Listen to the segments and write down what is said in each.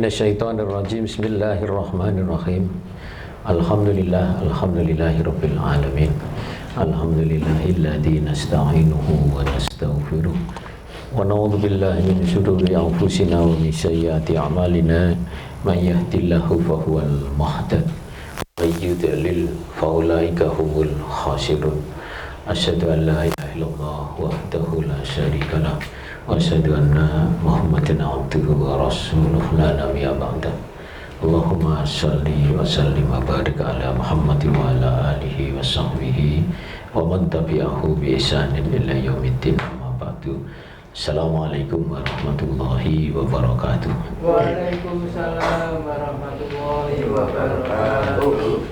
minasyaitonirrajim. Bismillahirrahmanirrahim. Alhamdulillahirabbil alamin. Alhamdulillahilladzi nasta'inuhu wa nastaghfiruh. Wa na'udzu billahi min shururi anfusina wa min sayyiati a'malina. May yahdihillahu fahuwal muhtadi wa may yudlil fa ulaika humul khasirun. Asyhadu an la ilaha illallah wahdahu la syarika lah wa asyhadu anna Muhammadan abduhu wa rasuluh la nabiyya ba'da. Allahumma shalli wa sallim wa barik ala Muhammadin wa ala alihi wa sahbihi wa man tabi'ahu bi ihsanin ila yaumiddin. Amma ba'du. Assalamualaikum warahmatullahi wabarakatuh. Waalaikumsalam warahmatullahi wabarakatuh.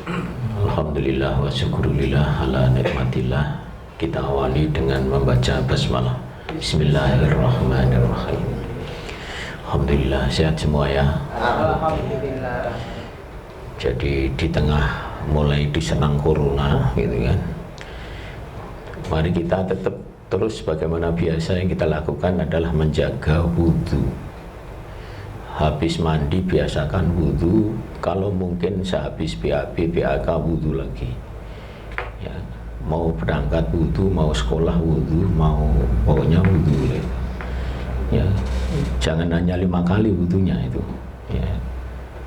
Alhamdulillah wa syukurillah ala nikmatillah. Kita awali dengan membaca basmalah. Bismillahirrahmanirrahim. Alhamdulillah sehat semua ya. Alhamdulillah. Jadi di tengah mulai diserang corona gitu kan, mari kita tetap terus bagaimana biasa yang kita lakukan adalah menjaga wudhu. Habis mandi biasakan wudhu, kalau mungkin sehabis BAB, BAK wudhu lagi ya. Mau berangkat wudhu, mau sekolah wudhu, mau pokoknya wudhu ya. Jangan hanya 5 kali wudhunya itu ya.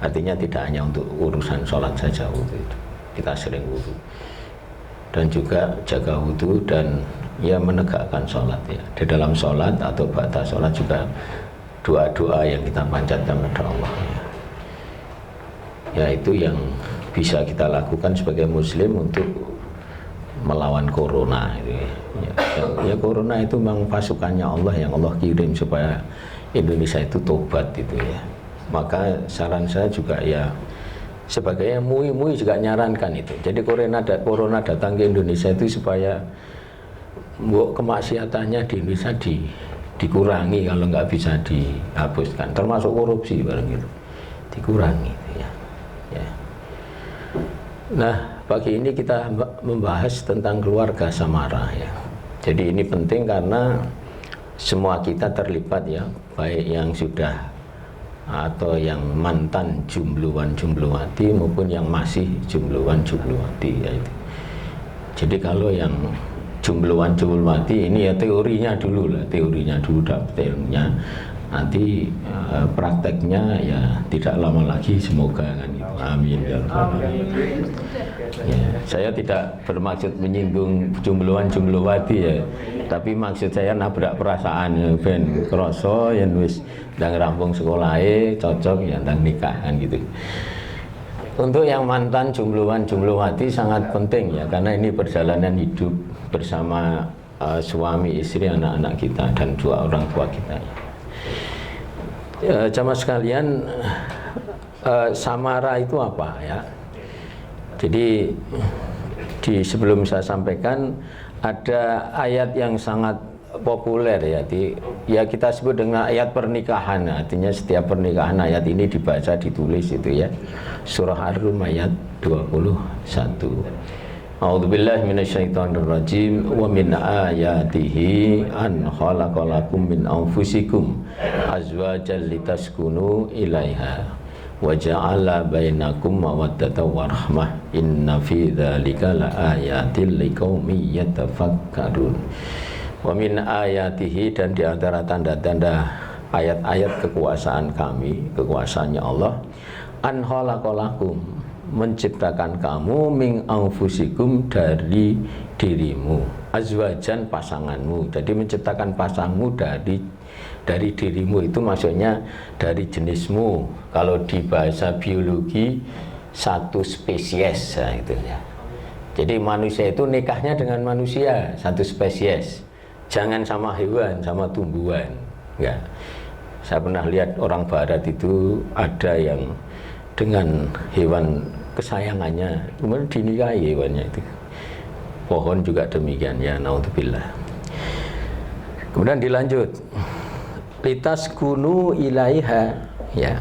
Artinya tidak hanya untuk urusan sholat saja wudhu itu, kita sering wudhu. Dan juga jaga wudhu dan ya menegakkan sholat ya. Di dalam sholat atau ba'da sholat juga doa-doa yang kita panjatkan kepada Allah ya, itu yang bisa kita lakukan sebagai muslim untuk melawan corona ya, corona itu memang pasukannya Allah yang Allah kirim supaya Indonesia itu tobat itu ya. Maka saran saya juga ya, sebagai MUI juga nyarankan itu. Jadi corona datang ke Indonesia itu supaya kemaksiatannya di Indonesia dikurangi, kalau nggak bisa dihapuskan, termasuk korupsi bareng itu dikurangi ya. Nah, pagi ini kita membahas tentang keluarga Samara ya. Jadi ini penting karena semua kita terlibat ya, baik yang sudah atau yang mantan jumbluwan-jumbluwati maupun yang masih jumbluwan-jumbluwati ya itu. Jadi kalau yang jumbluwan-jumbluwati ini ya teorinya dulu dapetnya, nanti prakteknya ya tidak lama lagi semoga kan gitu. Amin ya rabbal alamin. Ya, saya tidak bermaksud menyinggung jumbluwan-jumbluwati ya, tapi maksud saya nabrak perasaan ya, ben kroso yen wis ndang rampung sekolahe cocok ya ndang nikah kan gitu. Untuk yang mantan jumbluwan-jumbluwati sangat penting ya, karena ini perjalanan hidup bersama suami, istri, anak-anak kita dan 2 orang tua kita. Jamaah sekalian, Samara itu apa ya? Jadi sebelum saya sampaikan ada ayat yang sangat populer ya, kita sebut dengan ayat pernikahan. Artinya setiap pernikahan ayat ini dibaca, ditulis itu ya. Surah Ar-Rum ayat 21. A'udzubillahi minasyaitonirrajim. Wa min ayatihi an khalaqalakum min anfusikum azwajan litaskunu ilaiha wa ja'ala bainakum mawaddatan wa rahmah inna fi dzalika laayatil liqaumin yatafakkarun. Wa min ayatihi, dan di antara tanda-tanda ayat-ayat kekuasaan kami, kekuasaannya Allah, an khalaqalakum, menciptakan kamu, min anfusikum, dari dirimu, azwajan, pasanganmu. Jadi menciptakan pasangmu dari dirimu itu maksudnya dari jenismu. Kalau di bahasa biologi satu spesies ya, itu ya. Jadi manusia itu nikahnya dengan manusia satu spesies, jangan sama hewan, sama tumbuhan enggak. Saya pernah lihat orang barat itu ada yang dengan hewan kesayangannya kemudian dinikahi hewannya itu. Pohon juga demikian ya, naudzubillah. Kemudian dilanjut, litaskunu ilaiha ya,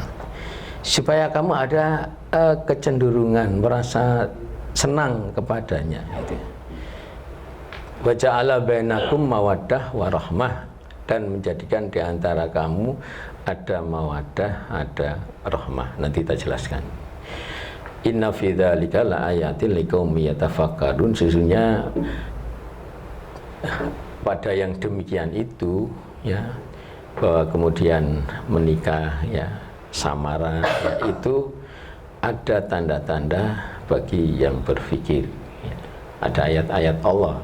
supaya kamu ada kecenderungan merasa senang kepadanya itu. Wa ja'ala bainakum mawaddah wa rahmah, dan menjadikan di antara kamu ada mawaddah, ada rahmah. Nanti kita jelaskan. Inna fi dzalika laayatin liqaumin yatafakkarun. Sesungguhnya pada yang demikian itu ya, bahwa kemudian menikah ya, samara ya, itu ada tanda-tanda bagi yang berpikir ya. Ada ayat-ayat Allah.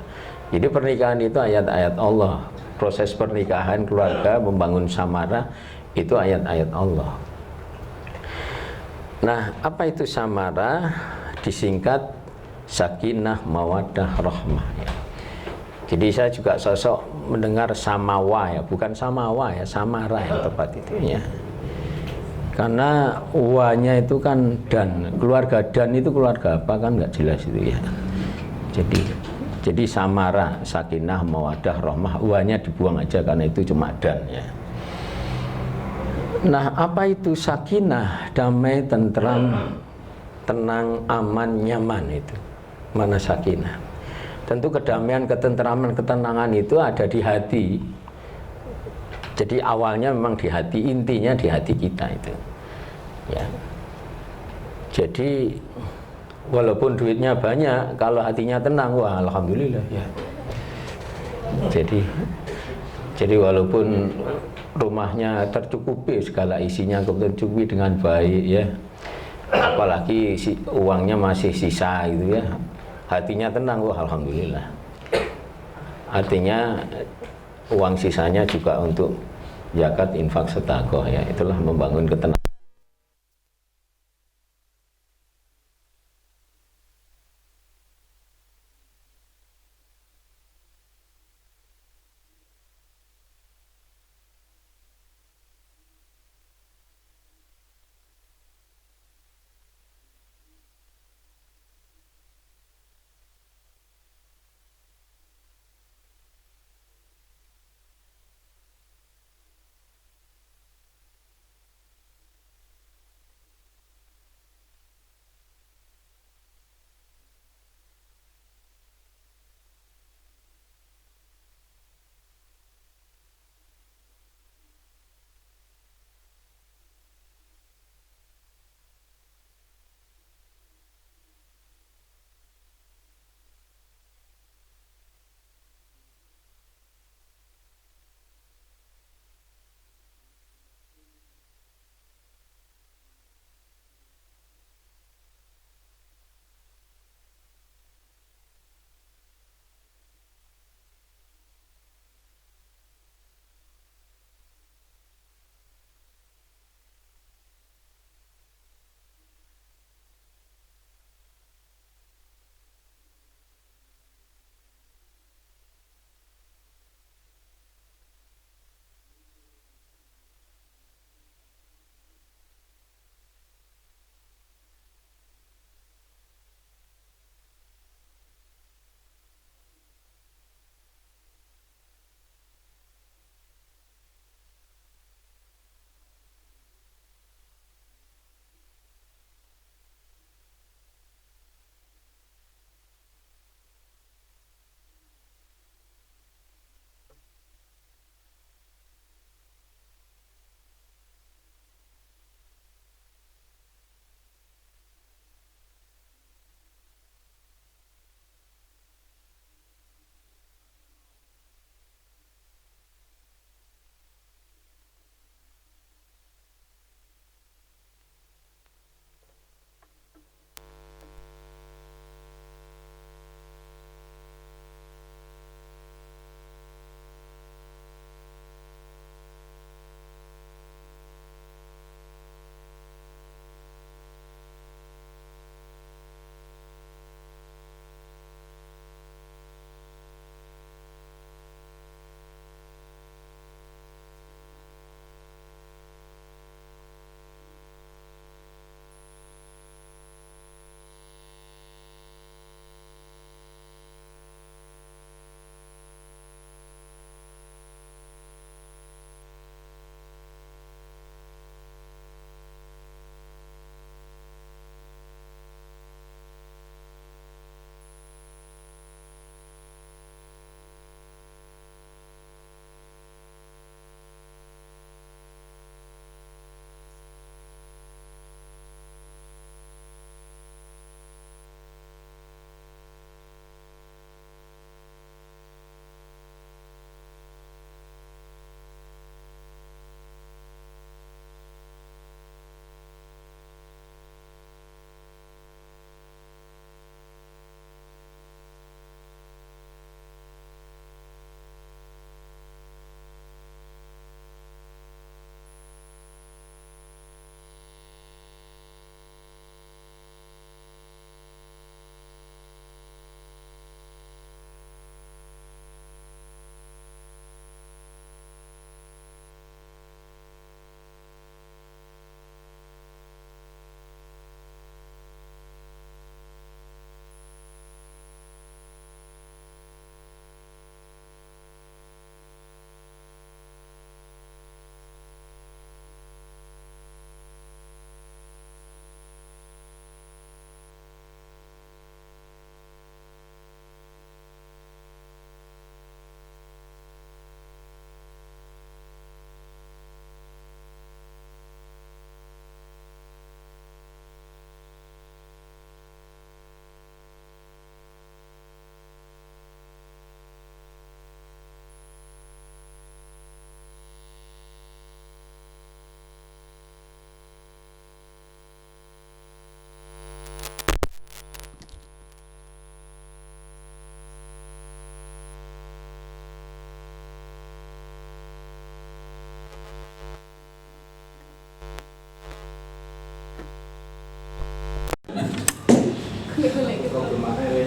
Jadi pernikahan itu ayat-ayat Allah. Proses pernikahan, keluarga, membangun samara itu ayat-ayat Allah. Nah, apa itu samara? Disingkat sakinah, mawaddah, rahmah ya. Jadi saya juga sosok mendengar samawa ya, bukan samawa ya, samara yang tepat itu ya. Karena uanya itu kan dan, keluarga dan itu keluarga apa kan nggak jelas itu ya. Jadi samara, sakinah, mawaddah, rahmah, uanya dibuang aja karena itu cuma dan ya. Nah, apa itu sakinah? Damai, tentram, tenang, aman, nyaman itu. Mana sakinah? Tentu kedamaian, ketentraman, ketenangan itu ada di hati. Jadi awalnya memang di hati, intinya di hati kita itu. Ya. Jadi walaupun duitnya banyak, kalau hatinya tenang, wah alhamdulillah ya. Jadi walaupun rumahnya tercukupi, segala isinya tercukupi dengan baik ya, apalagi uangnya masih sisa gitu ya, hatinya tenang, wah alhamdulillah. Artinya uang sisanya juga untuk zakat, infak, sedekah ya, itulah membangun ketenangan.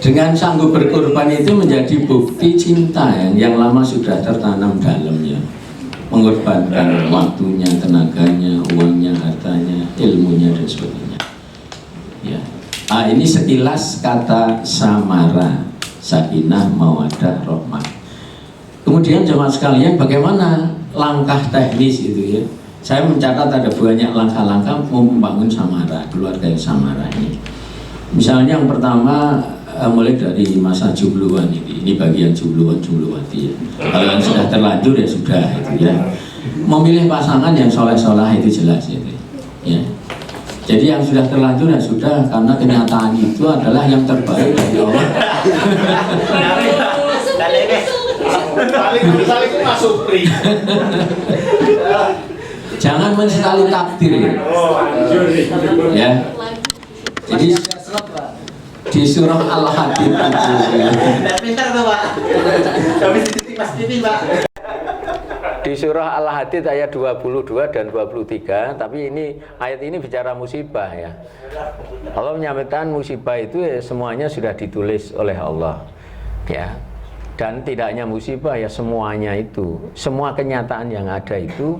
Dengan sanggup berkorban itu menjadi bukti cinta yang lama sudah tertanam dalamnya. Mengorbankan waktunya, tenaganya, uangnya, hartanya, ilmunya dan sebagainya. Ya. Ini sekilas kata samara, sakinah, mawaddah, rahmah. Kemudian jemaah sekalian, bagaimana langkah teknis itu ya? Saya mencatat ada banyak langkah-langkah membangun samara, keluarga yang samara ini. Misalnya yang pertama mulai dari masa jubluan ini bagian jubluwati ya. Kalau yang sudah terlanjur ya sudah itu ya. Memilih pasangan yang soleh-soleh itu jelas itu ya. Jadi yang sudah terlanjur ya sudah, karena kenyataan itu adalah yang terbaik dari Allah. Jangan menyesali takdir ya. Jadi di surah Al-Hadid di surah Al-Hadid ayat 22 dan 23, tapi ini ayat ini bicara musibah ya. Allah menyampaikan musibah itu ya, semuanya sudah ditulis oleh Allah ya. Dan tidak hanya musibah ya, semuanya itu, semua kenyataan yang ada itu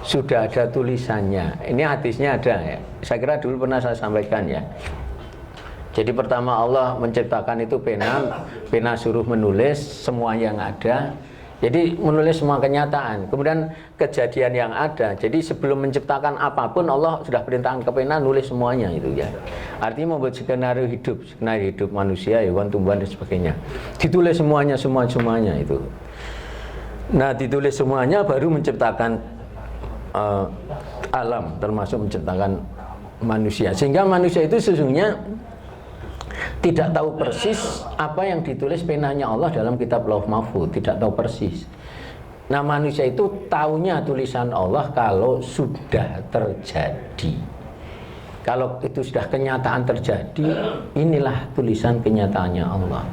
sudah ada tulisannya. Ini hadisnya ada ya. Saya kira dulu pernah saya sampaikan ya. Jadi pertama Allah menciptakan itu pena suruh menulis semua yang ada. Jadi menulis semua kenyataan. Kemudian kejadian yang ada. Jadi sebelum menciptakan apapun Allah sudah perintahkan ke pena nulis semuanya itu ya. Artinya membuat skenario hidup manusia, hewan, tumbuhan dan sebagainya. Ditulis semuanya itu. Nah, ditulis semuanya baru menciptakan alam, termasuk menciptakan manusia. Sehingga manusia itu sesungguhnya tidak tahu persis apa yang ditulis penanya Allah dalam kitab Lauh Mahfuz, tidak tahu persis. Nah, manusia itu taunya tulisan Allah kalau sudah terjadi. Kalau itu sudah kenyataan terjadi, inilah tulisan kenyataannya Allah.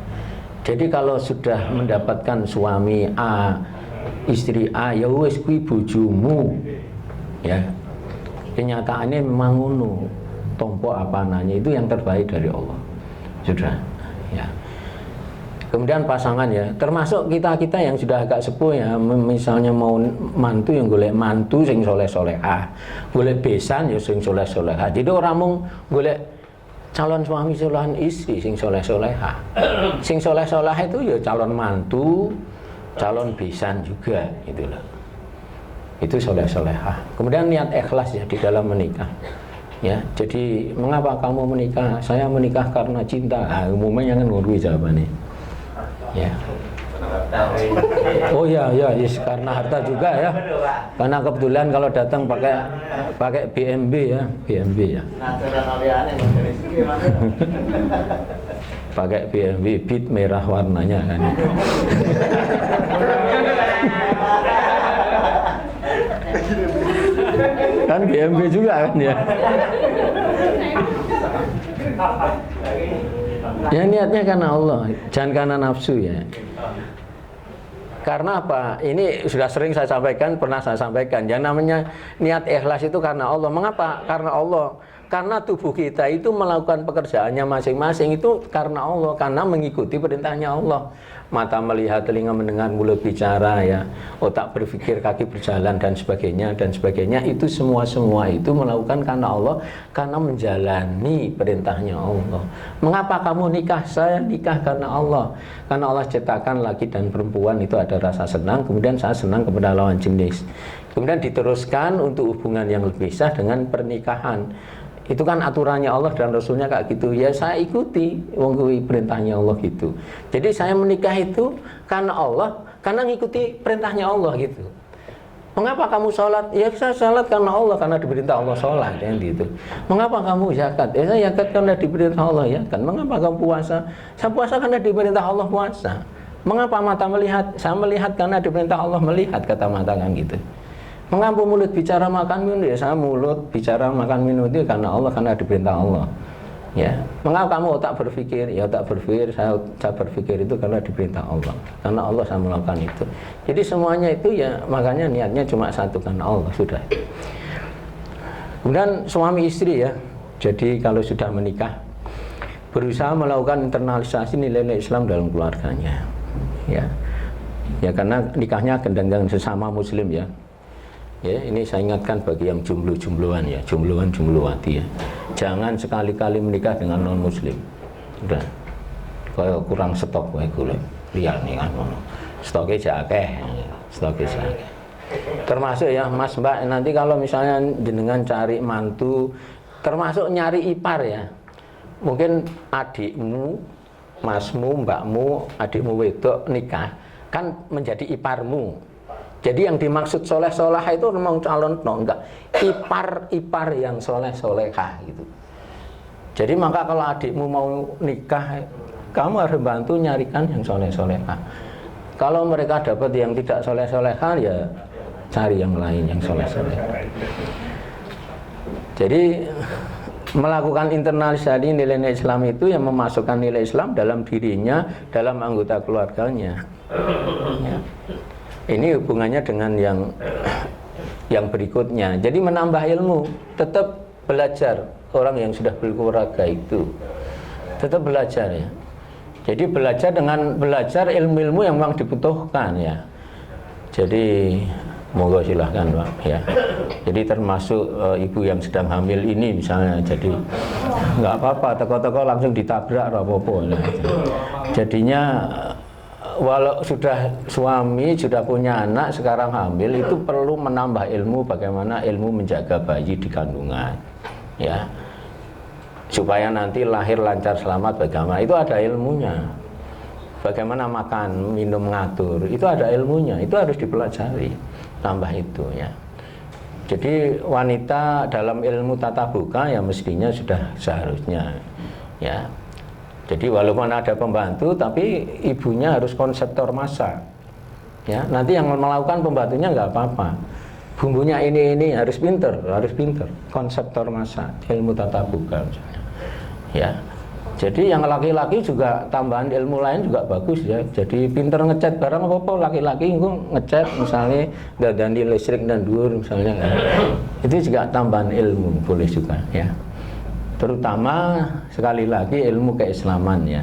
Jadi kalau sudah mendapatkan suami A, istri A, ya wis kuwi bojomu. Ya. Kenyataannya memang ngono. Tompo apa nanya itu yang terbaik dari Allah. Sudah ya. Kemudian pasangan ya, termasuk kita yang sudah agak sepuh ya, misalnya mau mantu yang golek mantu sing soleh-solehah, golek besan ya sing soleh-solehah. Jadi orang mau golek calon suami calon istri sing soleh-solehah. Sing soleh-solehah itu ya calon mantu, calon besan juga itulah. Itu soleh-solehah. Kemudian niat ikhlas ya di dalam menikah. Ya, jadi mengapa kamu menikah? Saya menikah karena cinta. Umumnya kan ngurui jawabannya. Ya. Oh ya, yes, karena harta juga ya. Karena kebetulan kalau datang pakai BMW ya, BMW ya. Pakai BMW Beat merah warnanya kan. Kan BMW juga kan ya. Ya niatnya karena Allah, jangan karena nafsu ya. Karena apa? Ini sudah sering saya sampaikan, pernah saya sampaikan. Yang namanya niat ikhlas itu karena Allah. Mengapa? Karena Allah. Karena tubuh kita itu melakukan pekerjaannya masing-masing itu karena Allah, karena mengikuti perintahnya Allah. Mata melihat, telinga mendengar, mulut bicara ya, otak berpikir, kaki berjalan dan sebagainya itu semua itu melakukan karena Allah, karena menjalani perintahnya Allah. Mengapa kamu nikah? Saya nikah karena Allah. Karena Allah ciptakan laki dan perempuan itu ada rasa senang, kemudian saya senang kepada lawan jenis. Kemudian diteruskan untuk hubungan yang lebih sah dengan pernikahan. Itu kan aturannya Allah dan Rasulnya kayak gitu. Ya saya ikuti perintahnya Allah gitu. Jadi saya menikah itu karena Allah, karena ngikuti perintahnya Allah gitu. Mengapa kamu sholat? Ya saya sholat karena Allah, karena diperintah Allah sholat kan gitu. Mengapa kamu zakat? Ya saya zakat karena diperintah Allah ya kan. Mengapa kamu puasa? Saya puasa karena diperintah Allah puasa. Mengapa mata melihat? Saya melihat karena diperintah Allah melihat, kata mata kan gitu. Mengapa mulut bicara makan minum? Ya saya mulut bicara makan minum itu karena Allah, karena diperintah Allah. Ya. Mengapa kamu otak berpikir? Ya otak berpikir, saya berpikir itu karena diperintah Allah. Karena Allah saya melakukan itu. Jadi semuanya itu ya makanya niatnya cuma satu, karena Allah sudah. Kemudian suami istri ya. Jadi kalau sudah menikah, berusaha melakukan internalisasi nilai-nilai Islam dalam keluarganya. Ya. Ya karena nikahnya dengan sesama muslim ya. Ya, ini saya ingatkan bagi yang jomblo-jombloan ya, jombloan-jombloati ya. Jangan sekali-kali menikah dengan non-muslim. Udah. Kalau kurang stok wae golek liyane kan ngono. Stoke jakeh, stoke jakeh. Termasuk ya Mas Mbak, nanti kalau misalnya jenengan cari mantu, termasuk nyari ipar ya. Mungkin adikmu, masmu, mbakmu, adikmu wedok nikah kan menjadi iparmu. Jadi yang dimaksud soleh-soleh itu memang calon enggak ipar yang soleh-solehah gitu. Jadi maka kalau adikmu mau nikah, kamu harus bantu nyarikan yang soleh-solehah. Kalau mereka dapat yang tidak soleh-solehah ya cari yang lain yang soleh-solehah. Jadi melakukan internalisasi nilai-nilai Islam itu yang memasukkan nilai Islam dalam dirinya, dalam anggota keluarganya. Ya. Ini hubungannya dengan yang berikutnya. Jadi menambah ilmu, tetap belajar. Orang yang sudah berkeluarga itu tetap belajar ya. Jadi belajar dengan belajar ilmu-ilmu yang memang dibutuhkan ya. Jadi monggo silahkan Pak ya. Jadi termasuk ibu yang sedang hamil ini misalnya, jadi nggak apa-apa, teko-teko langsung ditabrak apa-apa. Ya. Jadinya walau sudah suami, sudah punya anak, sekarang hamil, itu perlu menambah ilmu bagaimana ilmu menjaga bayi di kandungan ya, supaya nanti lahir lancar selamat. Bagaimana itu ada ilmunya, bagaimana makan minum ngatur itu ada ilmunya, itu harus dipelajari, tambah itu ya. Jadi wanita dalam ilmu tata buka ya mestinya sudah seharusnya ya. Jadi walaupun ada pembantu, tapi ibunya harus konseptor masak. Ya, nanti yang melakukan pembantunya nggak apa-apa. Bumbunya ini harus pinter. Konseptor masak, ilmu tata buka misalnya. Ya, jadi yang laki-laki juga tambahan ilmu lain juga bagus ya. Jadi pinter ngecat barang apa laki-laki itu ngecat misalnya dadani listrik dan dhuwur misalnya. Kan. Itu juga tambahan ilmu boleh juga ya. Terutama sekali lagi ilmu keislaman ya,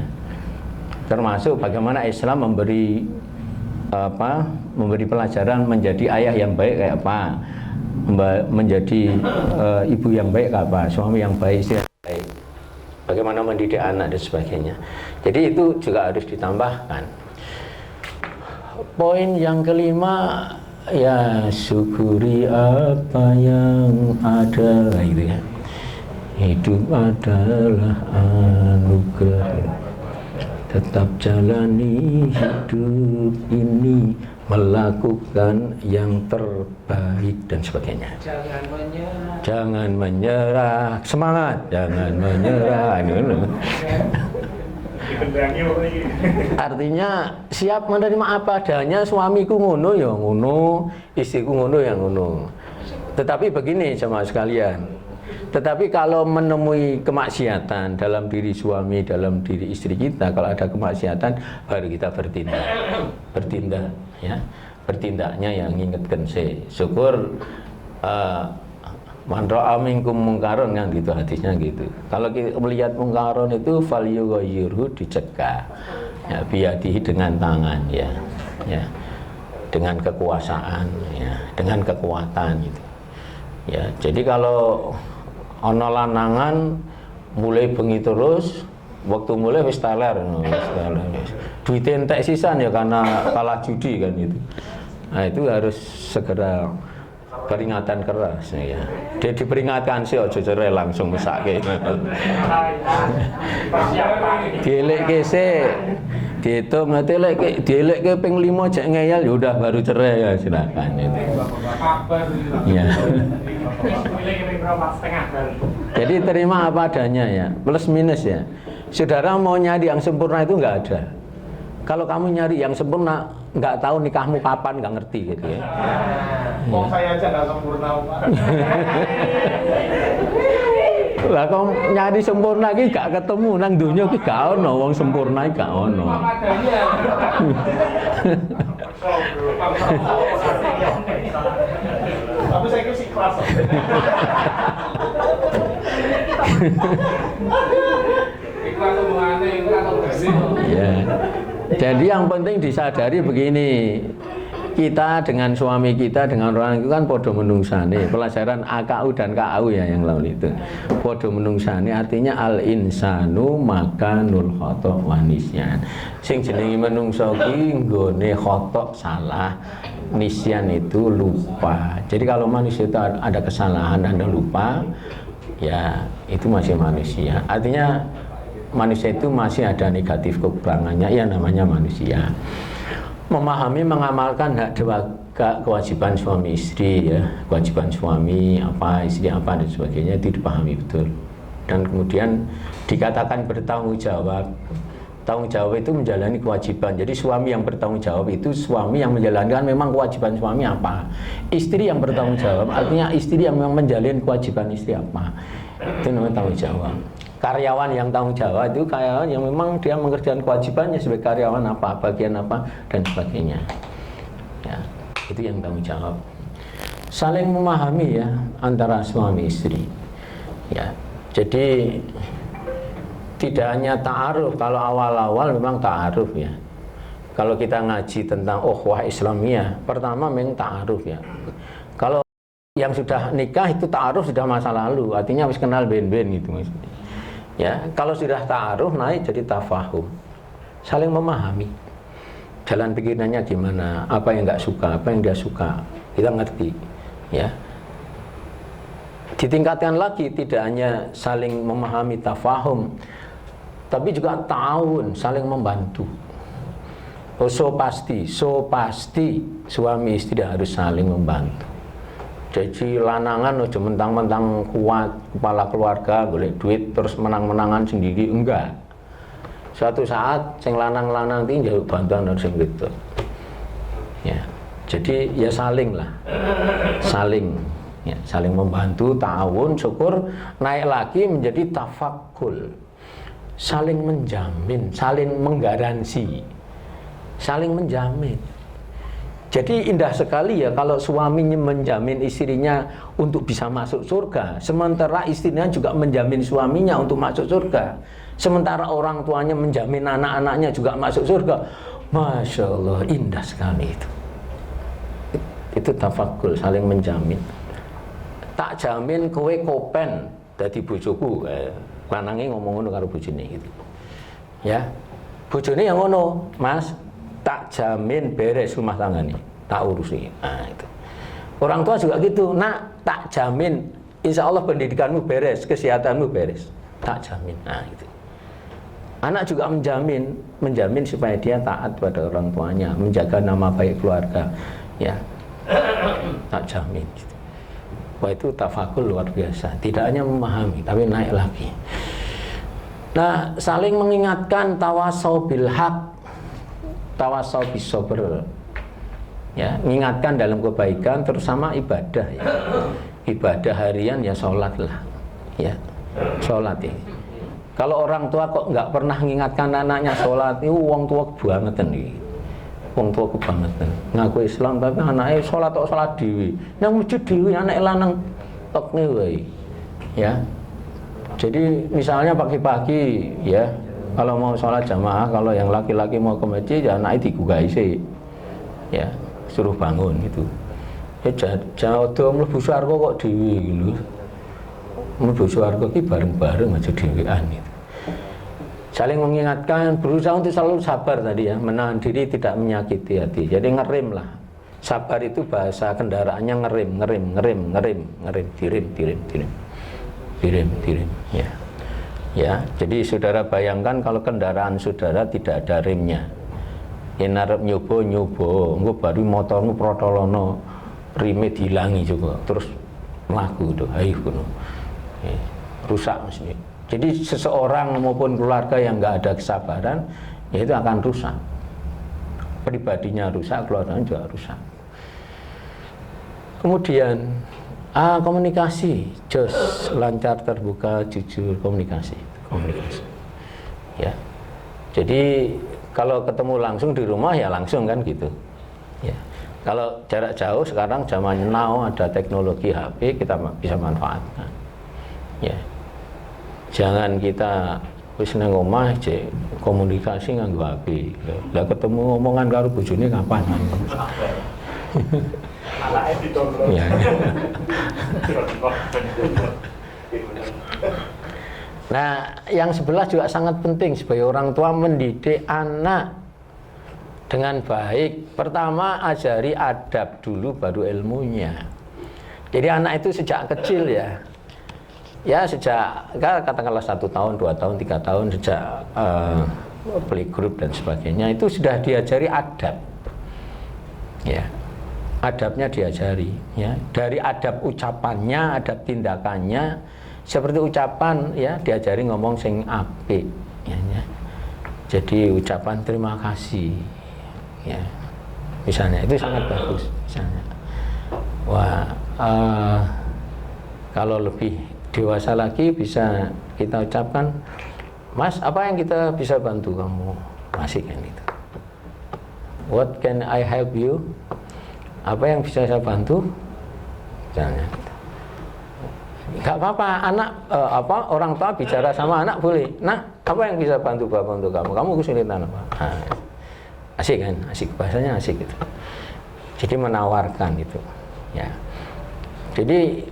termasuk bagaimana Islam memberi pelajaran menjadi ayah yang baik kayak apa, menjadi ibu yang baik kayak apa, suami yang baik, istri yang baik, bagaimana mendidik anak dan sebagainya. Jadi itu juga harus ditambahkan. Poin yang kelima ya, syukuri apa yang ada gitu ya. Hidup adalah anugerah, tetap jalani hidup ini, melakukan yang terbaik dan sebagainya. Jangan menyerah, semangat, jangan menyerah. Artinya siap menerima apa adanya, suamiku ngono ya ngono, istriku ngono ya ngono. Tetapi begini jemaah sekalian, tetapi kalau menemui kemaksiatan dalam diri suami, dalam diri istri kita, kalau ada kemaksiatan baru kita bertindak ya. Bertindaknya yang ngingetkan syukur man ra'a minkum mungkaron kan gitu hadisnya gitu. Kalau kita melihat mungkaron itu falyughayyirhu, dicegah. Ya, biyadihi dengan tangan ya. Ya. Dengan kekuasaan ya, dengan kekuatan gitu. Ya, jadi kalau ana lanangan mulai bengi terus, waktu mulai wis teler, duit entek sisan ya karena kalah judi kan itu. Nah itu harus segera peringatan keras ya. Dia diperingatkan sih ojo cerai langsung mesake. Dielekke sik, dihitung nanti dielekke ping 5 jek ngeyel ya udah baru cerai ya silakan itu. Ya. Jadi terima apa adanya ya, plus minus ya. Saudara mau nyari yang sempurna itu nggak ada. Kalau kamu nyari yang sempurna, nggak tahu nikahmu kapan, nggak ngerti gitu ya. Mau saya aja nggak sempurna Pak. Lah kok nyari sempurna ki gak ketemu nang donya ki gak ono wong sempurna ki gak ono. Tapi saya kira sih kelas. Ikhlas Mas omongane itu atau gini. Ya. Jadi yang penting disadari begini, kita dengan suami kita dengan orang itu kan podo menungsane. Pelajaran AKU dan KAU ya yang lalu itu. Podo menungsane artinya al insanu makanul khata wa nisyan. Sing jenenge menungso ki nggone khata salah, nisyan itu lupa. Jadi kalau manusia itu ada kesalahan, ada lupa, ya itu masih manusia. Artinya manusia itu masih ada negatif kekurangannya, ya namanya manusia. Memahami, mengamalkan hak kewajiban suami istri, ya kewajiban suami apa, istri apa dan sebagainya itu dipahami betul. Dan kemudian dikatakan bertanggung jawab. Tanggung jawab itu menjalani kewajiban. Jadi suami yang bertanggung jawab itu suami yang menjalankan memang kewajiban suami apa. Istri yang bertanggung jawab artinya istri yang memang menjalin kewajiban istri apa. Itu namanya tanggung jawab. Karyawan yang tanggung jawab itu karyawan yang memang dia mengerjakan kewajibannya sebagai karyawan apa, bagian apa dan sebagainya. Ya, itu yang tanggung jawab. Saling memahami ya antara suami istri. Ya, jadi tidak hanya ta'aruf. Kalau awal-awal memang ta'aruf ya. Kalau kita ngaji tentang ukhuwah Islamiyah, pertama memang ta'aruf ya. Kalau yang sudah nikah itu ta'aruf sudah masa lalu, artinya harus kenal ben-ben gitu maksudnya. Ya, kalau sudah ta'aruf naik jadi tafahum. Saling memahami. Jalan pikirannya gimana, apa yang nggak suka, apa yang dia suka, kita ngerti. Ya. Ditingkatkan lagi tidak hanya saling memahami tafahum, tapi juga ta'awun, saling membantu. So pasti suami istri harus saling membantu. Jadi lanangan aja mentang-mentang kuat kepala keluarga golek duit terus menang-menangan sendiri, enggak. Suatu saat sing lanang-lanang iki njaluk bantuan dari sing wedok. Ya. Jadi ya saling lah. Saling ya, saling membantu, ta'awun, syukur, naik lagi menjadi tafakul. Saling menjamin, saling menggaransi. Saling menjamin. Jadi indah sekali ya kalau suaminya menjamin istrinya untuk bisa masuk surga, sementara istrinya juga menjamin suaminya untuk masuk surga, sementara orang tuanya menjamin anak-anaknya juga masuk surga. Masya Allah, indah sekali itu. Itu tafakul, saling menjamin. Tak jamin kowe kopen dadi bojoku, lanange ngomong ngono karo bojone gitu. Ya. Bojone yang ngono, Mas. Tak jamin beres rumah tangga nih, tak urusi. Nah itu. Orang tua juga gitu, nak tak jamin, insya Allah pendidikanmu beres, kesehatanmu beres, tak jamin. Nah itu. Anak juga menjamin supaya dia taat pada orang tuanya, menjaga nama baik keluarga, ya, tak jamin. Gitu. Wah itu tafakul luar biasa, tidak hanya memahami, tapi naik lagi. Nah saling mengingatkan tawasau bil haq, tawasau bis sabr. Ya, mengingatkan dalam kebaikan terutama ibadah ya. Ibadah harian ya sholat lah. Ya. Sholat ini. Kalau orang tua kok nggak pernah mengingatkan anaknya sholat, itu wong tua kebangetan iki. Wong tua kebangetan. Ngaku Islam tapi anaknya sholat tok sholat dhewe. Nang masjid dhewe anak lanang tokne wae. Ya. Jadi misalnya pagi-pagi ya, kalau mau sholat jamaah, kalau yang laki-laki mau ke masjid, ya anaknya digugah isi, ya suruh bangun gitu. Ya jangan mlebu swarga kok dhewe gitu. Mlebu swarga ki bareng-bareng aja dhewean gitu. Saling mengingatkan, berusaha untuk selalu sabar tadi ya, menahan diri tidak menyakiti hati. Jadi ngerem lah. Sabar itu bahasa kendaraannya ngerem, ya. Ya, jadi saudara bayangkan kalau kendaraan saudara tidak ada remnya. Yen arep nyoba, engko baru motormu protolono, rime dilangi juga, terus mlaku to, ayo ngono. Ya, rusak mesti. Jadi seseorang maupun keluarga yang enggak ada kesabaran, ya itu akan rusak. Pribadinya rusak, keluarganya juga rusak. Kemudian komunikasi, jos, lancar, terbuka, jujur, komunikasi. Ya. Jadi kalau ketemu langsung di rumah ya langsung kan gitu. Ya. Kalau jarak jauh sekarang zamannya now ada teknologi HP kita bisa manfaatkan. Ya. Jangan kita wis nang omah cek komunikasi nganggo HP. Lah ketemu omongan karo bojone kapan? Anaknya ditolong. Ya. Nah, yang sebelah juga sangat penting sebagai orang tua mendidik anak dengan baik. Pertama, ajari adab dulu baru ilmunya. Jadi anak itu sejak kecil ya sejak katakanlah 1 tahun, 2 tahun, 3 tahun sejak playgroup dan sebagainya itu sudah diajari adab. Ya. Adabnya diajari ya. Dari adab ucapannya, adab tindakannya, seperti ucapan ya diajari ngomong sing apik ya. Jadi ucapan terima kasih ya. Misalnya itu sangat bagus misalnya. Wah, kalau lebih dewasa lagi bisa kita ucapkan, Mas, apa yang kita bisa bantu kamu? Masih kan itu. What can I help you? Apa yang bisa saya bantu? Misalnya. Enggak apa-apa, anak orang tua bicara sama anak boleh. Nah, apa yang bisa bantu Bapak untuk kamu? Kamu kesulitan apa? Nah, asik kan? Asik, bahasanya asik gitu. Jadi menawarkan gitu. Ya. Jadi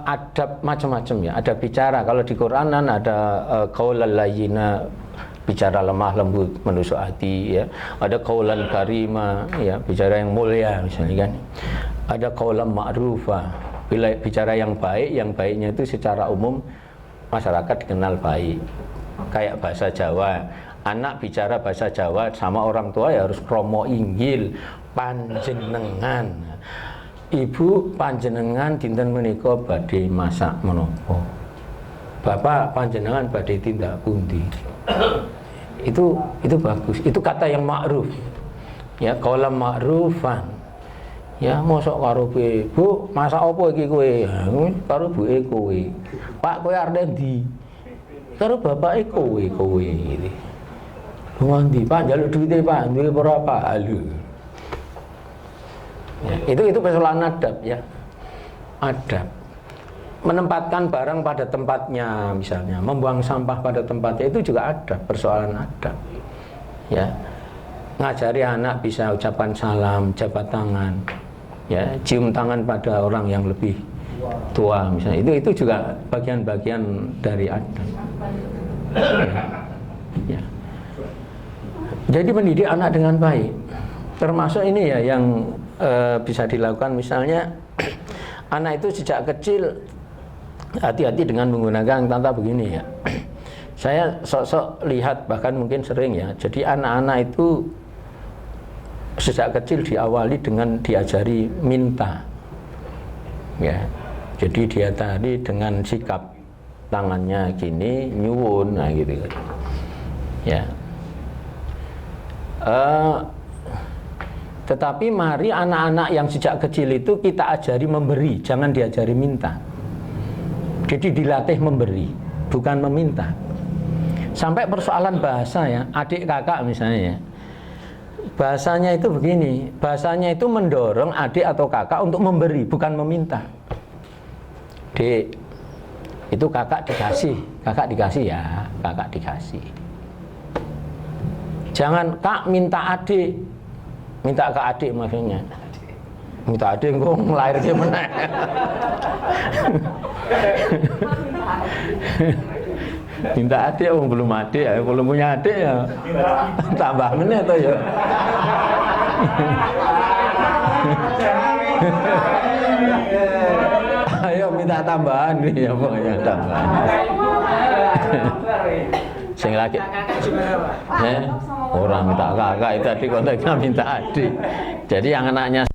adab macam-macam ya. Ada bicara. Kalau di Quranan ada qaulal layyina, bicara lemah lembut menusuk hati ya. Ada qaulan karima ya, bicara yang mulia misalnya kan. Ada qaulan ma'rufa, bicara yang baik, yang baiknya itu secara umum masyarakat dikenal baik. Kayak bahasa Jawa, anak bicara bahasa Jawa sama orang tua ya harus kromo inggil, panjenengan. Ibu panjenengan dinten menika badhe masak menapa? Bapak panjenengan badhe tindak pundi? Itu bagus. Itu kata yang ma'ruf. Ya, qaulan ma'rufan. Ya, mosok karo Bu, masak apa iki kowe? Karo buke kowe. Pak, kowe arep ndi? Karo bapake kowe gitu. Ngondi, Pak, njaluk duwite, Pak. Duwe berapa? Halo. Ya, itu persoalan adab ya. Adab. Menempatkan barang pada tempatnya misalnya, membuang sampah pada tempatnya itu juga adab, persoalan adab. Ya. Ngajari anak bisa ucapan salam, jabat tangan. Ya, cium tangan pada orang yang lebih tua misalnya. Itu juga bagian-bagian dari adab. Ya. Jadi mendidik anak dengan baik. Termasuk ini ya yang bisa dilakukan misalnya anak itu sejak kecil hati-hati dengan menggunakan kata begini ya. Saya sok-sok lihat bahkan mungkin sering ya. Jadi anak-anak itu sejak kecil diawali dengan diajari minta. Ya. Jadi dia tadi dengan sikap tangannya gini nyuwun nah gitu kan. Ya. Tetapi mari anak-anak yang sejak kecil itu kita ajari memberi, jangan diajari minta. Jadi dilatih memberi, bukan meminta. Sampai persoalan bahasa ya, adik kakak misalnya ya. Bahasanya itu begini, bahasanya itu mendorong adik atau kakak untuk memberi, bukan meminta. Dek, itu kakak dikasih ya, kakak dikasih. Jangan kak minta adik, minta ke adik maksudnya. Minta adik kok ngelahir ke mana? Minta adik, belum adik ya, belum punya adik ya. Tambah meneh to ya. Ayo minta tambahan nih ya pokoknya tambahan. Sing lagi. Orang minta kakak itu tadi konteksnya minta adik. Jadi yang anaknya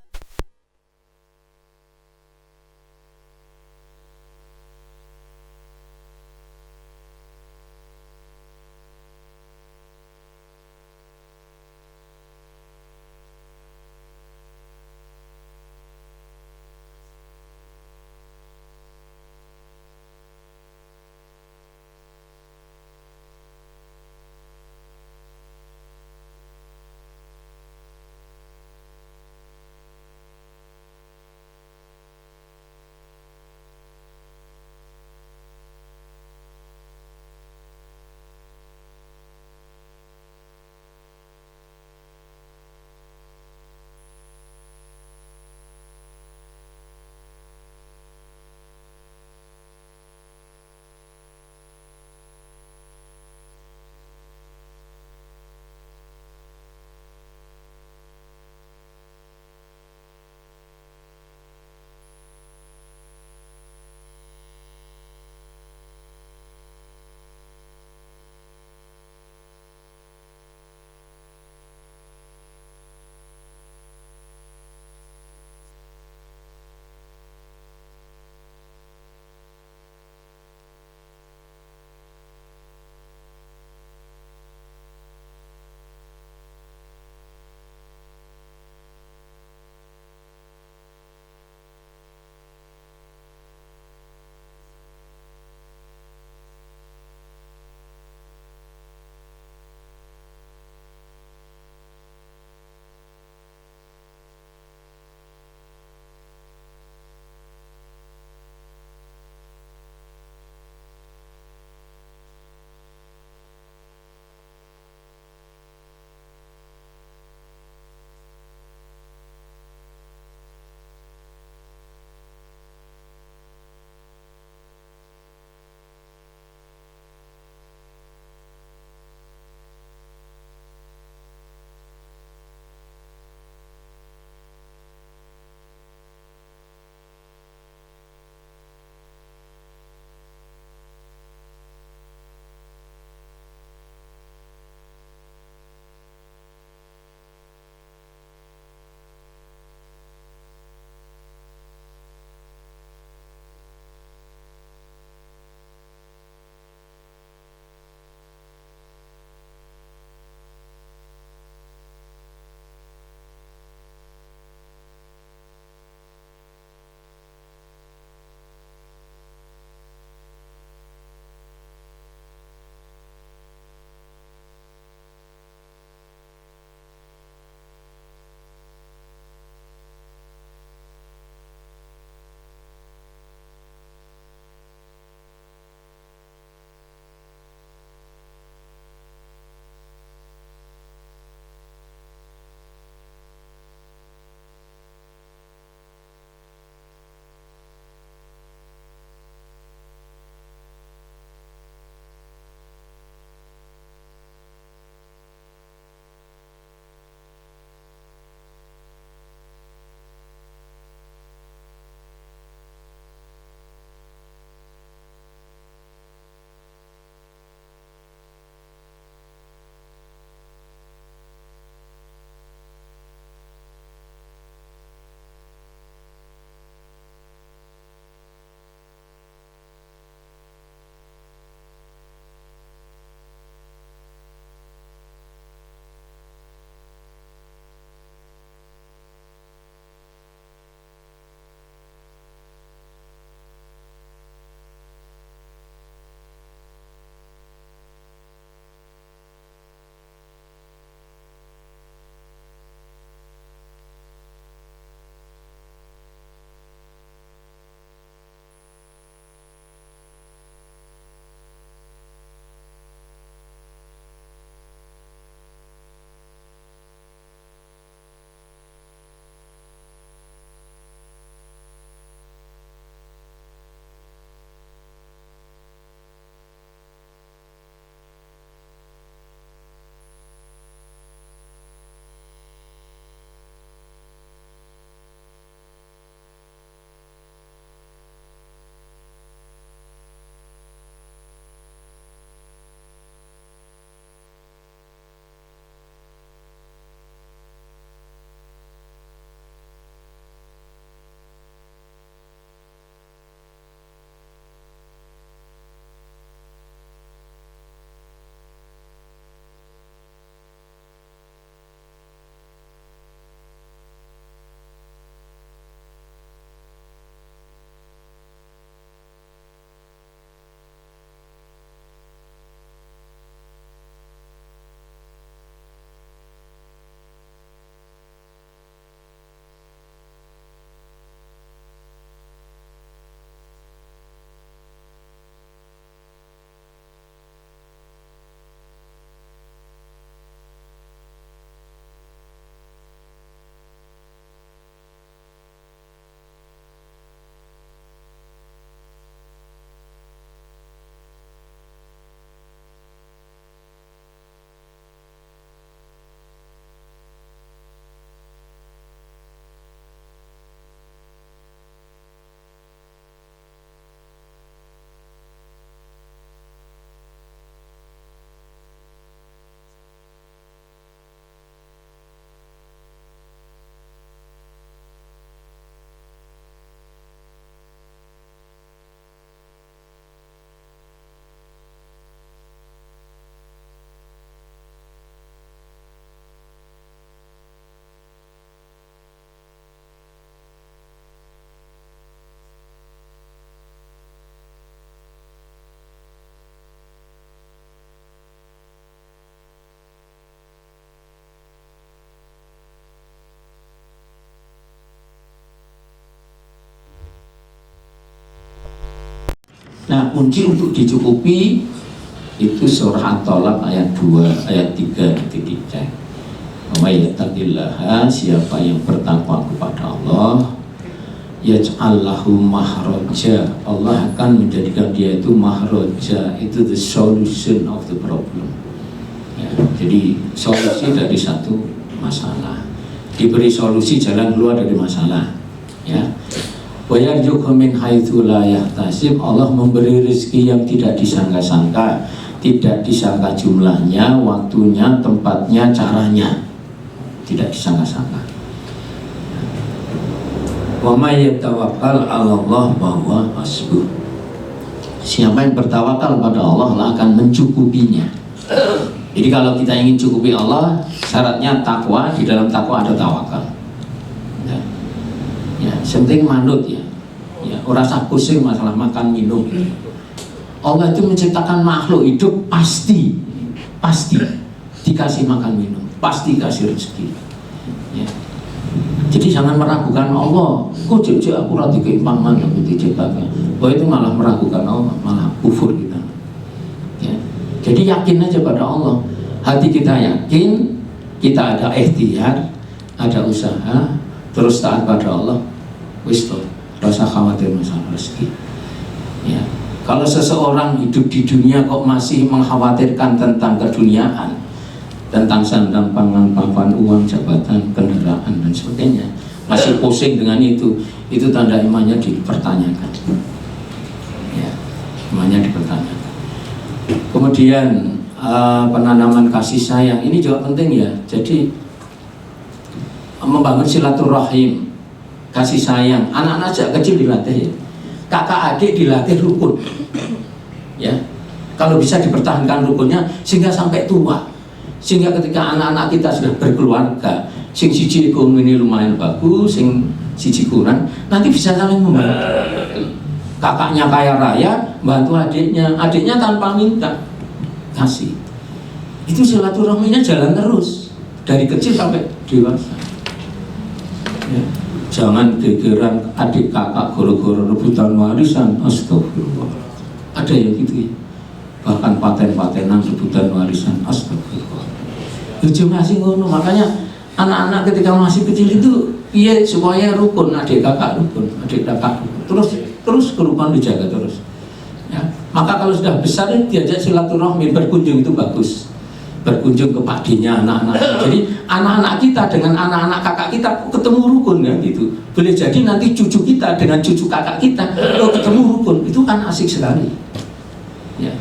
Nah, kunci untuk dicukupi itu surah At-Tolak ayat 2, ayat 3 nanti dicek. Wa may yattaqillaha, siapa yang bertakwa kepada Allah, yaj'al lahu mahraja, Allah akan menjadikan dia itu mahraja, itu the solution of the problem. Ya, jadi solusi dari satu masalah, diberi solusi jalan keluar dari masalah. Ya. Wa yarzuqhu min haitsu la yahtasib, Allah memberi rezeki yang tidak disangka-sangka, tidak disangka jumlahnya, waktunya, tempatnya, caranya, tidak disangka-sangka. Wa may yatawakkal 'ala Allah fa huwa hasbuh. Siapa yang bertawakal pada Allah, Allah akan mencukupinya. Jadi kalau kita ingin cukupi Allah, syaratnya takwa, di dalam takwa ada tawakal. Ya, penting manut ya. Ya, ora usah pusing masalah makan minum. Allah itu menciptakan makhluk hidup pasti dikasih makan minum, pasti kasih rezeki. Ya. Jadi jangan meragukan Allah. Kok jujur aku rati keimpangan yang diciptakan. Oh, itu malah meragukan Allah, malah kufur kita. Ya. Jadi yakin aja pada Allah. Hati kita yakin, kita ada ikhtiar, ada usaha, terus taat pada Allah. Wis toh, rasa khawatir masalah rezeki. Ya. Kalau seseorang hidup di dunia kok masih mengkhawatirkan tentang keduniaan, tentang sandang pangan, papan, uang, jabatan, kendaraan dan sebagainya, masih pusing dengan itu tanda imannya dipertanyakan. Ya, imannya dipertanyakan. Kemudian penanaman kasih sayang ini juga penting ya. Jadi membangun silaturahim, kasih sayang. Anak-anak sejak kecil dilatih ya. Kakak adik dilatih rukun. Ya. Kalau bisa dipertahankan rukunnya sehingga sampai tua. Sehingga ketika anak-anak kita sudah berkeluarga, sing siji ekonomi lumayan bagus, sing siji kurang, nanti bisa saling membantu. Kakaknya kaya raya, bantu adiknya tanpa minta, kasih. Itu silaturahminya jalan terus dari kecil sampai dewasa. Ya. Jangan gegeran adik kakak goro-goro rebutan warisan, astagfirullah. Ada yang gitu ya. Bahkan paten-patenan rebutan warisan, astagfirullah. Ujung masih ngono, makanya anak-anak ketika masih kecil itu iya supaya rukun, adik kakak rukun, terus kerukunan dijaga terus. Ya. Maka kalau sudah besar diajak silaturahmi, berkunjung itu bagus. Berkunjung ke pakdinya anak-anak. Jadi anak-anak kita dengan anak-anak kakak kita ketemu rukun kan gitu. Boleh jadi nanti cucu kita dengan cucu kakak kita ketemu rukun, itu kan asik sekali. Ya.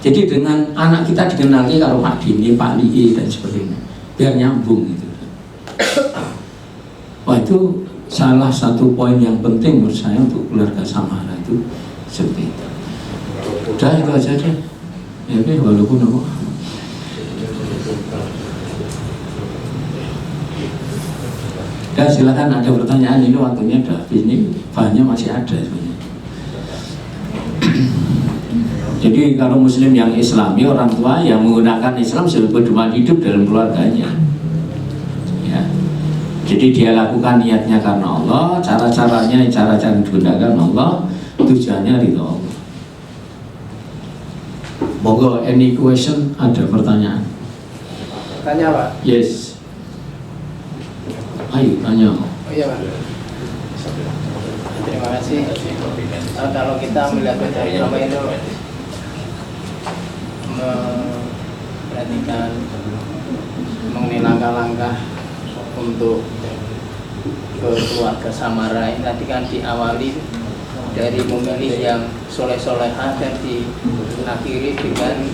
Jadi dengan anak kita dikenali kalau Pak Dini, Pak Li'i dan sebagainya, biar nyambung gitu. Wah, itu salah satu poin yang penting menurut saya untuk keluarga Samara itu seperti itu. Udah itu aja deh. Ya, walaupun aku ya silakan ada pertanyaan, ini waktunya udah habis, ini bahannya masih ada sebenarnya. Jadi kalau muslim yang islami, orang tua yang menggunakan Islam sebagai pedoman hidup dalam keluarganya. Ya. Jadi dia lakukan niatnya karena Allah, cara-caranya cara-cara digunakan Allah, tujuannya ridho Allah. Monggo, any question, ada pertanyaan? Tanya Pak. Yes. Ayo tanya. Oh iya Pak. Terima kasih. Kalau kita melihat dari apa itu memperhatikan mengenai langkah-langkah untuk ke keluarga Samara ini tadi kan diawali dari memilih yang soleh-solehah dan diakhiri dengan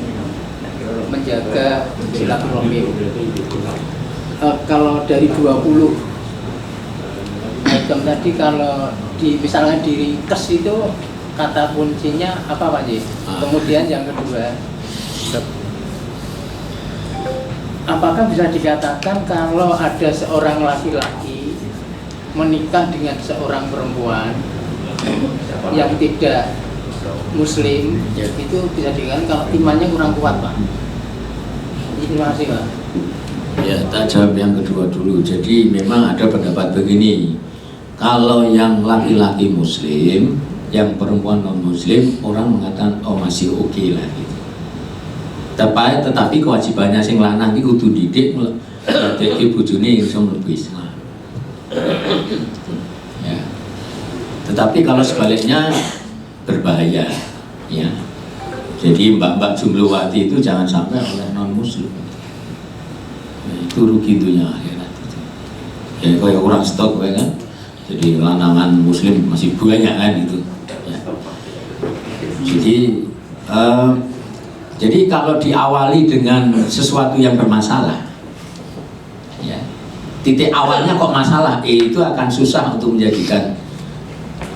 menjaga silaturahmi. Kalau dari 20 item tadi, kalau misalnya di ringkes itu kata kuncinya apa Pak Ji? Kemudian yang kedua, apakah bisa dikatakan kalau ada seorang laki-laki menikah dengan seorang perempuan yang tidak muslim, itu bisa dikatakan kalau imannya kurang kuat Pak? Terima kasih Pak. Ya, tak jawab yang kedua dulu. Jadi memang ada pendapat begini, kalau yang laki-laki muslim yang perempuan non muslim orang mengatakan oh masih oke lah gitu. Tetapi kewajibannya sing lanang iki kudu didik dadi bojone iso mlebu Islam. Ya. Tetapi kalau sebaliknya berbahaya ya. Jadi mbak-mbak jumlawati itu jangan sampai oleh non muslim. Ya, itu rugi dunia akhirat itu. Ya kayak orang stok kan. Jadi lanangan muslim masih banyak kan itu. Ya. Jadi kalau diawali dengan sesuatu yang bermasalah, ya, titik awalnya kok masalah, itu akan susah untuk menjadikan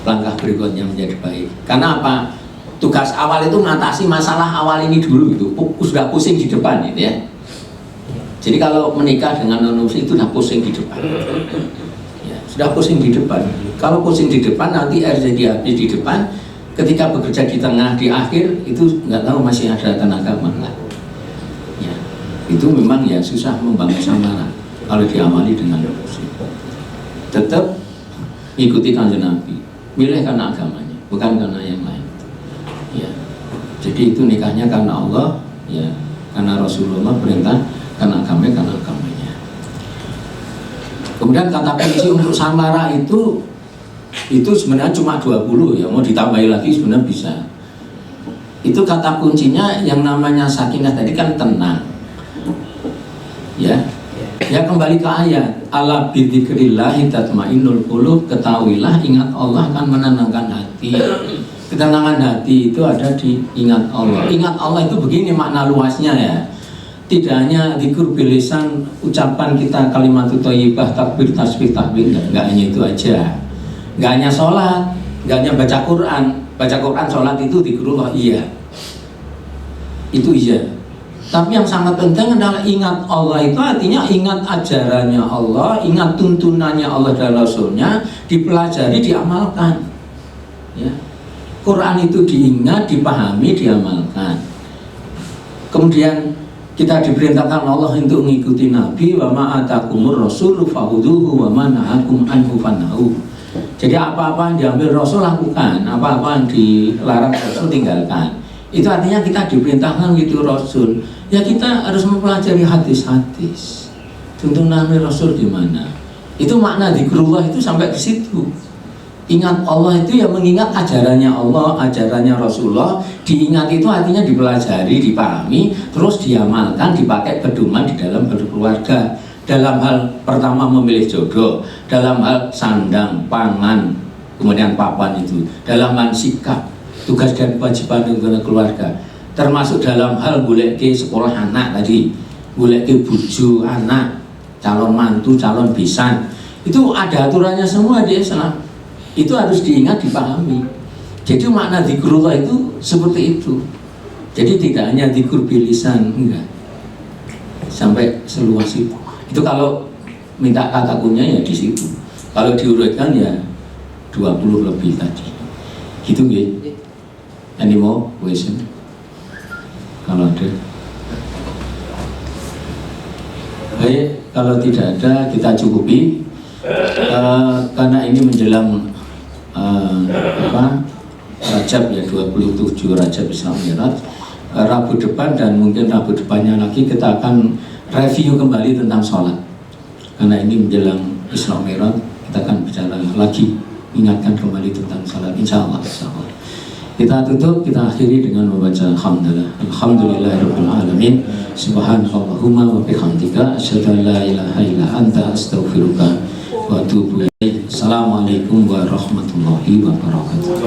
langkah berikutnya menjadi baik. Karena apa? Tugas awal itu mengatasi masalah awal ini dulu itu, sudah pusing di depan ini ya. Jadi kalau menikah dengan non-muslim itu sudah pusing di depan. Ya, sudah pusing di depan. Kalau pusing di depan nanti air jadi habis di depan. Ketika bekerja di tengah, di akhir itu nggak tahu masih ada tenaga mana. Ya, itu memang ya susah membangun samara kalau diamali dengan muslim. Tetap ikuti kanjeng Nabi, milih karena agamanya, bukan karena yang lain. Ya, jadi itu nikahnya karena Allah, ya, karena Rasulullah perintah, karena agamanya. Kemudian kata kunci untuk samara itu sebenarnya cuma 20 ya, mau ditambahi lagi sebenarnya bisa. Itu kata kuncinya yang namanya sakinah tadi kan tenang. Ya. Ya kembali ke ayat. Ala bidzikrillah tatmainnul qulub, ketahuilah ingat Allah akan menenangkan hati. Ketenangan hati itu ada di ingat Allah. Ingat Allah itu begini makna luasnya ya. Tidak hanya dzikir bilisan, ucapan kita kalimat thayyibah, takbir, tasbih, tahmid, enggak hanya itu aja. Gak hanya sholat, gak hanya baca Quran, sholat itu dzikrullah iya, itu iya. Tapi yang sangat penting adalah ingat Allah itu artinya ingat ajarannya Allah, ingat tuntunannya Allah dan Rasulnya, dipelajari, diamalkan. Ya. Quran itu diingat, dipahami, diamalkan. Kemudian kita diperintahkan Allah untuk mengikuti Nabi, wa ma atakumur rasulu fahuduhu wa ma nahakum anhu fannahu. Jadi apa-apa yang diambil Rasul lakukan, apa-apa yang dilarang Rasul tinggalkan. Itu artinya kita diperintahkan gitu Rasul. Ya kita harus mempelajari hadis-hadis. Tuntunan Rasul gimana? Itu makna dzikrullah itu sampai ke situ. Ingat Allah itu ya mengingat ajarannya Allah, ajarannya Rasulullah. Diingat itu artinya dipelajari, dipahami, terus diamalkan, dipakai pedoman di dalam berkeluarga. Dalam hal pertama memilih jodoh, dalam hal sandang, pangan, kemudian papan itu, dalam hal sikap, tugas dan kewajiban dengan keluarga, termasuk dalam hal goleki sekolah anak tadi, goleki bojo anak, calon mantu, calon besan, itu ada aturannya semua di Islam. Itu harus diingat, dipahami. Jadi makna dzikrullah itu seperti itu. Jadi tidak hanya dzikur bilisan, enggak, sampai seluas itu. Itu kalau minta kata kuncinya ya di situ. Kalau diurutkan ya 20 lebih tadi. Gitu nggih. Any more question? Kalau ada. Baik, kalau tidak ada kita cukupi. Karena ini menjelang Rajab ya, 27 Rajab Isra Mi'raj. Rabu depan dan mungkin Rabu depannya lagi kita akan review kembali tentang sholat. Karena ini menjelang Isra Mi'raj, kita akan bicara lagi, ingatkan kembali tentang sholat. Insya Allah. Kita tutup, kita akhiri dengan membaca alhamdulillah. Alhamdulillahirabbil alamin. Subhanallahumma wa bihamdika asyhadu an la ilaha illa anta astaghfiruka wa atubu ilaik. Assalamualaikum warahmatullahi wabarakatuh.